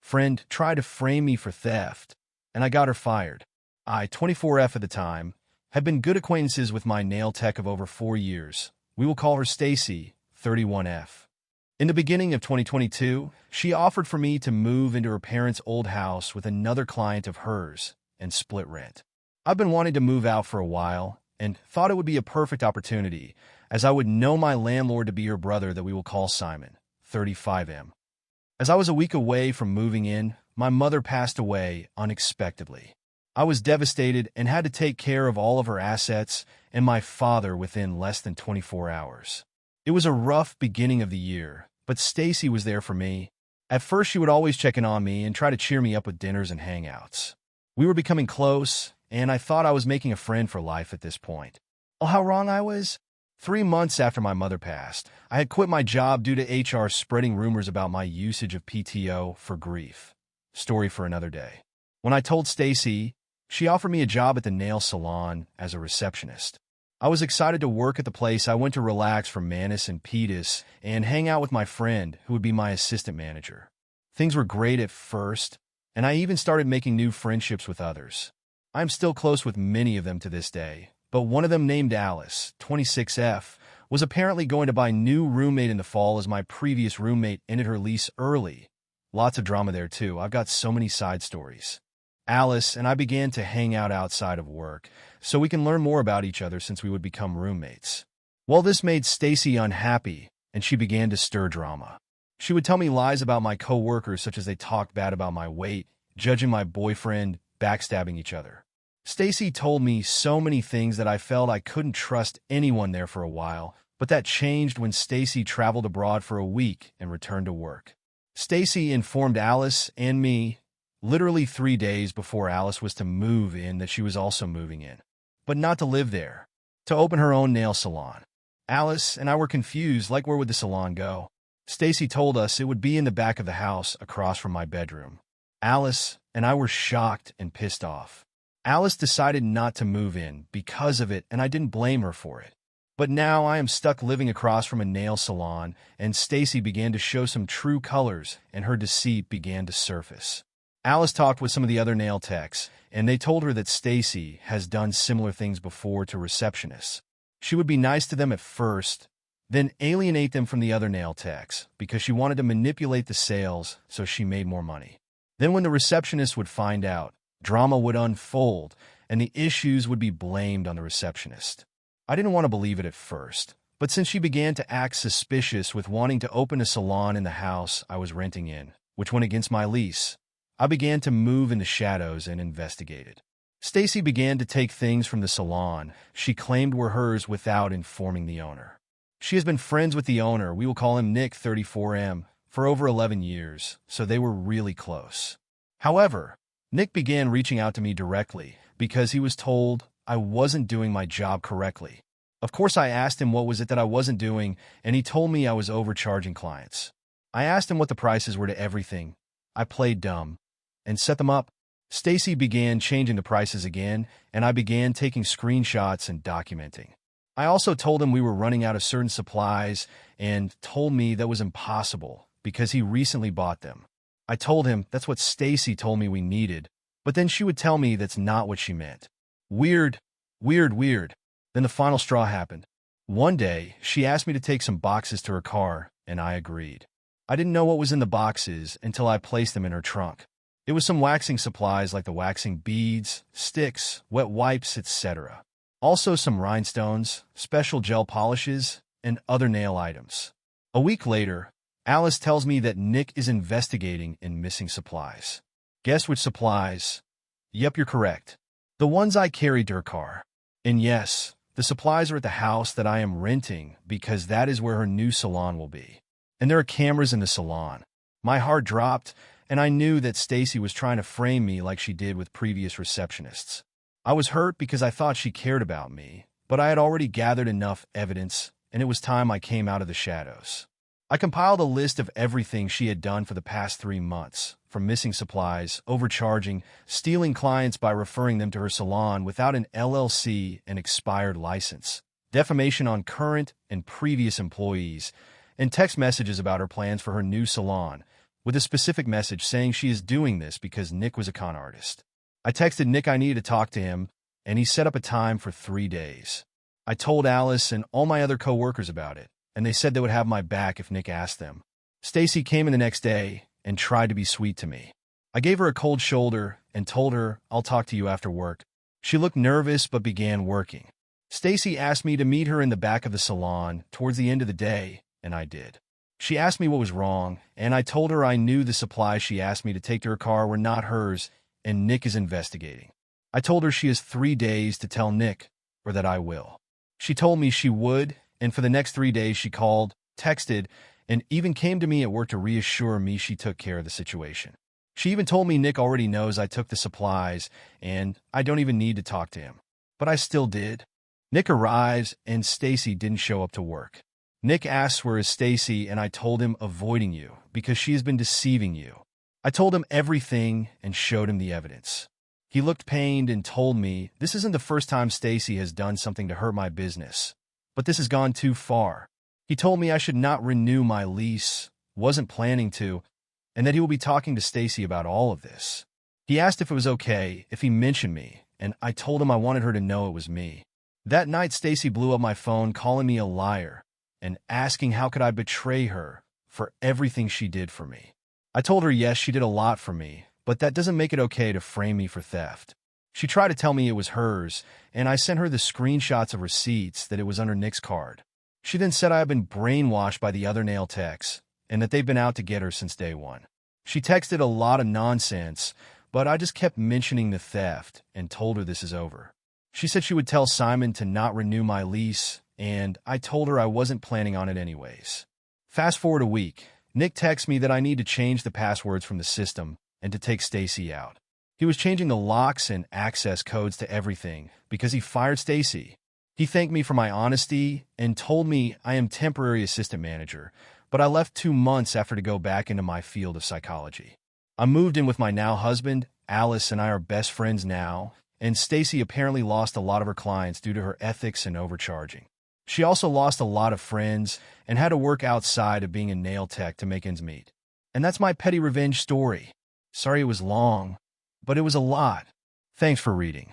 friend tried to frame me for theft, and I got her fired. I, 24F at the time, had been good acquaintances with my nail tech of over 4 years. We will call her Stacy, 31F. In the beginning of 2022, she offered for me to move into her parents' old house with another client of hers and split rent. I've been wanting to move out for a while and thought it would be a perfect opportunity, as I would know my landlord to be her brother that we will call Simon, 35M. As I was a week away from moving in, my mother passed away unexpectedly. I was devastated and had to take care of all of her assets and my father within less than 24 hours. It was a rough beginning of the year, but Stacy was there for me. At first, she would always check in on me and try to cheer me up with dinners and hangouts. We were becoming close, and I thought I was making a friend for life at this point. Oh, how wrong I was! 3 months after my mother passed, I had quit my job due to HR spreading rumors about my usage of PTO for grief. Story for another day. When I told Stacy, she offered me a job at the nail salon as a receptionist. I was excited to work at the place I went to relax from Manus and Petus and hang out with my friend, who would be my assistant manager. Things were great at first, and I even started making new friendships with others. I'm still close with many of them to this day, but one of them, named Alice, 26F, was apparently going to buy new roommate in the fall as my previous roommate ended her lease early. Lots of drama there too. I've got so many side stories. Alice and I began to hang out outside of work, so we can learn more about each other since we would become roommates. Well, this made Stacy unhappy, and she began to stir drama. She would tell me lies about my co-workers, such as they talked bad about my weight, judging my boyfriend, backstabbing each other. Stacy told me so many things that I felt I couldn't trust anyone there for a while, but that changed when Stacy traveled abroad for a week and returned to work. Stacy informed Alice and me, literally 3 days before Alice was to move in, that she was also moving in, but not to live there, to open her own nail salon. Alice and I were confused, like where would the salon go? Stacy told us it would be in the back of the house across from my bedroom. Alice and I were shocked and pissed off. Alice decided not to move in because of it, and I didn't blame her for it. But now I am stuck living across from a nail salon, and Stacy began to show some true colors, and her deceit began to surface. Alice talked with some of the other nail techs, and they told her that Stacy has done similar things before to receptionists. She would be nice to them at first, then alienate them from the other nail techs because she wanted to manipulate the sales so she made more money. Then when the receptionist would find out, drama would unfold, and the issues would be blamed on the receptionist. I didn't want to believe it at first, but since she began to act suspicious with wanting to open a salon in the house I was renting in, which went against my lease, I began to move in the shadows and investigated. Stacy began to take things from the salon she claimed were hers without informing the owner. She has been friends with the owner, we will call him Nick, 34M, for over 11 years, so they were really close. However, Nick began reaching out to me directly because he was told I wasn't doing my job correctly. Of course, I asked him what was it that I wasn't doing, and he told me I was overcharging clients. I asked him what the prices were to everything. I played dumb and set them up. Stacy began changing the prices again, and I began taking screenshots and documenting. I also told him we were running out of certain supplies and told me that was impossible because he recently bought them. I told him that's what Stacy told me we needed, but then she would tell me that's not what she meant. Weird. Then the final straw happened. One day, she asked me to take some boxes to her car, and I agreed. I didn't know what was in the boxes until I placed them in her trunk. It was some waxing supplies like the waxing beads, sticks, wet wipes, etc. Also some rhinestones, special gel polishes, and other nail items. A week later, Alice tells me that Nick is investigating in missing supplies. Guess which supplies? Yep, you're correct. The ones I carried to her car. And yes, the supplies are at the house that I am renting because that is where her new salon will be. And there are cameras in the salon. My heart dropped, and I knew that Stacy was trying to frame me like she did with previous receptionists. I was hurt because I thought she cared about me, but I had already gathered enough evidence, and it was time I came out of the shadows. I compiled a list of everything she had done for the past 3 months, from missing supplies, overcharging, stealing clients by referring them to her salon without an LLC and expired license, defamation on current and previous employees, and text messages about her plans for her new salon, with a specific message saying she is doing this because Nick was a con artist. I texted Nick I needed to talk to him, and he set up a time for 3 days. I told Alice and all my other coworkers about it, and they said they would have my back if Nick asked them. Stacy came in the next day and tried to be sweet to me. I gave her a cold shoulder and told her I'll talk to you after work. She looked nervous but began working. Stacy asked me to meet her in the back of the salon towards the end of the day, and I did. She asked me what was wrong, and I told her I knew the supplies she asked me to take to her car were not hers, and Nick is investigating. I told her she has 3 days to tell Nick, or that I will. She told me she would, and for the next 3 days she called, texted, and even came to me at work to reassure me she took care of the situation. She even told me Nick already knows I took the supplies, and I don't even need to talk to him. But I still did. Nick arrives, and Stacy didn't show up to work. Nick asks where is Stacy, and I told him avoiding you, because she has been deceiving you. I told him everything and showed him the evidence. He looked pained and told me this isn't the first time Stacy has done something to hurt my business, but this has gone too far. He told me I should not renew my lease, wasn't planning to, and that he will be talking to Stacy about all of this. He asked if it was okay if he mentioned me, and I told him I wanted her to know it was me. That night, Stacy blew up my phone calling me a liar and asking how could I betray her for everything she did for me. I told her yes, she did a lot for me, but that doesn't make it okay to frame me for theft. She tried to tell me it was hers, and I sent her the screenshots of receipts that it was under Nick's card. She then said I had been brainwashed by the other nail techs and that they've been out to get her since day one. She texted a lot of nonsense, but I just kept mentioning the theft and told her this is over. She said she would tell Simon to not renew my lease, and I told her I wasn't planning on it anyways. Fast forward a week, Nick texts me that I need to change the passwords from the system and to take Stacy out. He was changing the locks and access codes to everything because he fired Stacy. He thanked me for my honesty and told me I am temporary assistant manager, but I left 2 months after to go back into my field of psychology. I moved in with my now husband. Alice and I are best friends now, and Stacy apparently lost a lot of her clients due to her ethics and overcharging. She also lost a lot of friends and had to work outside of being a nail tech to make ends meet. And that's my petty revenge story. Sorry it was long, but it was a lot. Thanks for reading.